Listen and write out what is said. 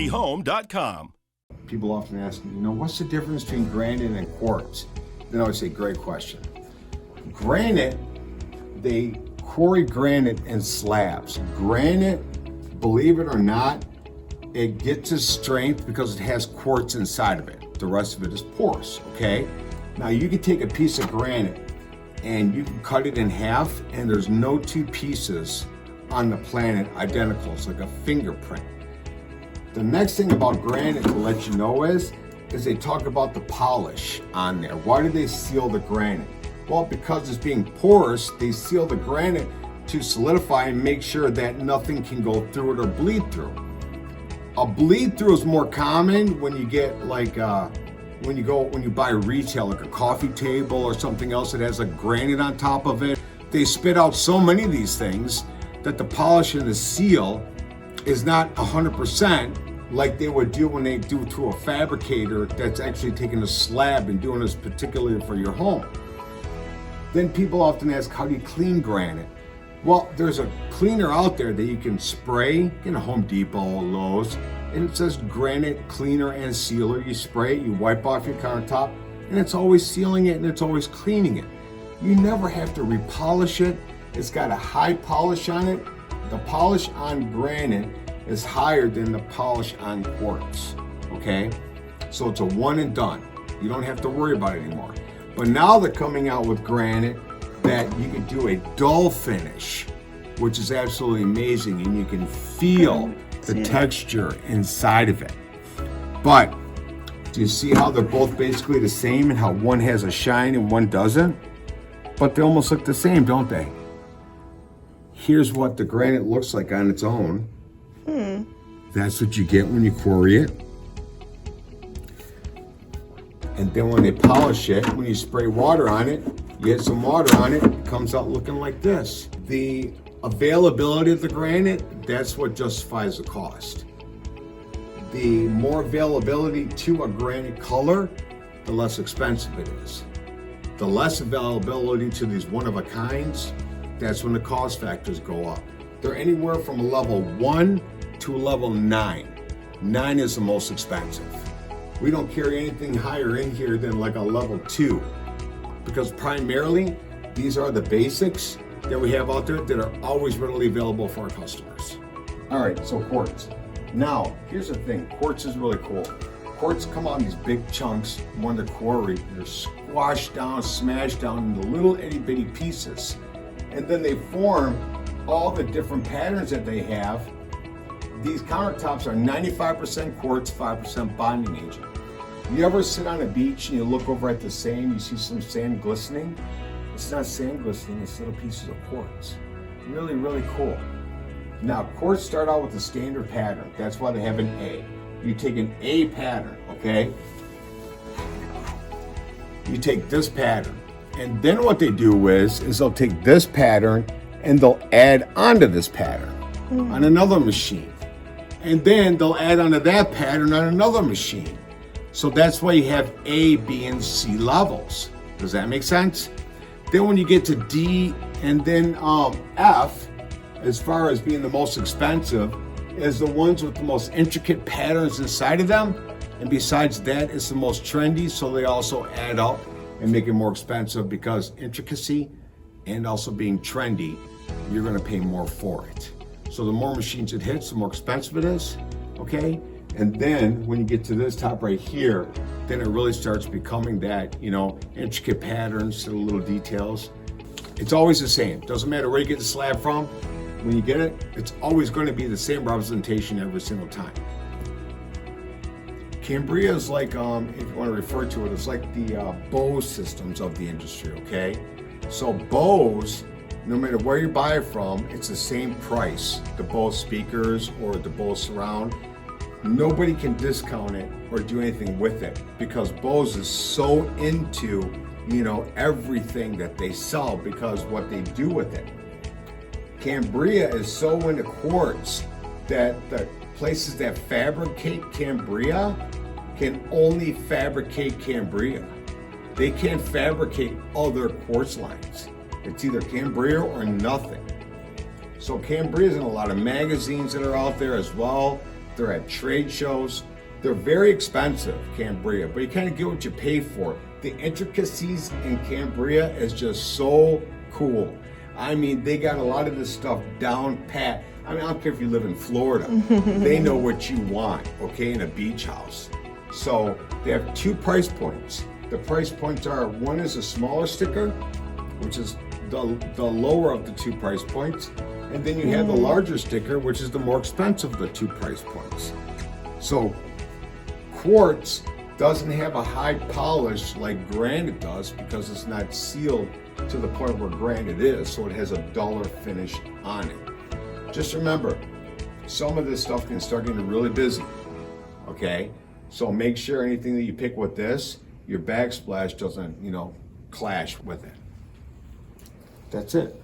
KopkeHome.com. People often ask me, what's the difference between granite and quartz? Then I would say, great question. Granite, they quarry granite in slabs. Granite, believe it or not, it gets its strength because it has quartz inside of it. The rest of it is porous, okay? Now you can take a piece of granite and you can cut it in half, and there's no two pieces on the planet identical. It's like a fingerprint. The next thing about granite to let you know is they talk about the polish on there. Why do they seal the granite? Well, because it's being porous, they seal the granite to solidify and make sure that nothing can go through it or bleed through. A bleed through is more common when you get like when you buy retail, like a coffee table or something else that has a granite on top of it. They spit out so many of these things that the polish and the seal is not 100% like they would do when they do to a fabricator that's actually taking a slab and doing this particularly for your home. Then people often ask, how do you clean granite? Well, there's a cleaner out there that you can spray in a Home Depot, Lowe's, and it says Granite Cleaner and Sealer. You spray it, you wipe off your countertop, and it's always sealing it and it's always cleaning it. You never have to repolish it. It's got a high polish on it. The polish on granite is higher than the polish on quartz, okay? So it's a one and done. You don't have to worry about it anymore. But now they're coming out with granite that you can do a dull finish, which is absolutely amazing, and you can feel the texture inside of it. But do you see how they're both basically the same and how one has a shine and one doesn't? But they almost look the same, don't they? Here's what the granite looks like on its own. That's what you get when you quarry it. And then when they polish it, when you spray water on it, you get some water on it, it comes out looking like this. The availability of the granite, that's what justifies the cost. The more availability to a granite color, the less expensive it is. The less availability to these one-of-a-kinds, that's when the cost factors go up. They're anywhere from a level 1 to a level 9. 9 is the most expensive. We don't carry anything higher in here than like a level 2, because primarily these are the basics that we have out there that are always readily available for our customers. All right, so quartz. Now, here's the thing, quartz is really cool. Quartz come out in these big chunks when they're quarried. They're squashed down, smashed down into little itty bitty pieces. And then they form all the different patterns that they have. These countertops are 95% quartz, 5% bonding agent. You ever sit on a beach and you look over at the sand, you see some sand glistening? It's not sand glistening, it's little pieces of quartz. Really, really cool. Now, quartz start out with a standard pattern. That's why they have an A. You take an A pattern, okay? You take this pattern. And then what they do is they'll take this pattern and they'll add onto this pattern on another machine. And then they'll add onto that pattern on another machine. So that's why you have A, B, and C levels. Does that make sense? Then when you get to D and then F, as far as being the most expensive, is the ones with the most intricate patterns inside of them. And besides that, it's the most trendy, so they also add up and make it more expensive, because intricacy and also being trendy, you're gonna pay more for it. So the more machines it hits, the more expensive it is, okay? And then when you get to this top right here, then it really starts becoming that, intricate patterns to the little details. It's always the same. Doesn't matter where you get the slab from. When you get it, it's always going to be the same representation every single time. Cambria is like, if you want to refer to it, it's like the Bose systems of the industry, okay? So Bose, no matter where you buy it from, it's the same price. The Bose speakers or the Bose surround, nobody can discount it or do anything with it, because Bose is so into, everything that they sell because what they do with it. Cambria is so into quartz that the places that fabricate Cambria can only fabricate Cambria. They can't fabricate other quartz lines. It's either Cambria or nothing. So Cambria is in a lot of magazines that are out there as well. they're at trade shows. They're very expensive, Cambria, but you kind of get what you pay for. The intricacies in Cambria is just so cool. I mean, they got a lot of this stuff down pat. I mean, I don't care if you live in Florida. They know what you want, okay, in a beach house. So they have 2 price points. The price points are, one is a smaller sticker, which is the lower of the 2 price points. And then you have the larger sticker, which is the more expensive of the 2 price points. So Quartz doesn't have a high polish like Granite does because it's not sealed to the point where Granite is, so it has a duller finish on it. Just remember, some of this stuff can start getting really busy, okay? So make sure anything that you pick with this, your backsplash doesn't, clash with it. That's it.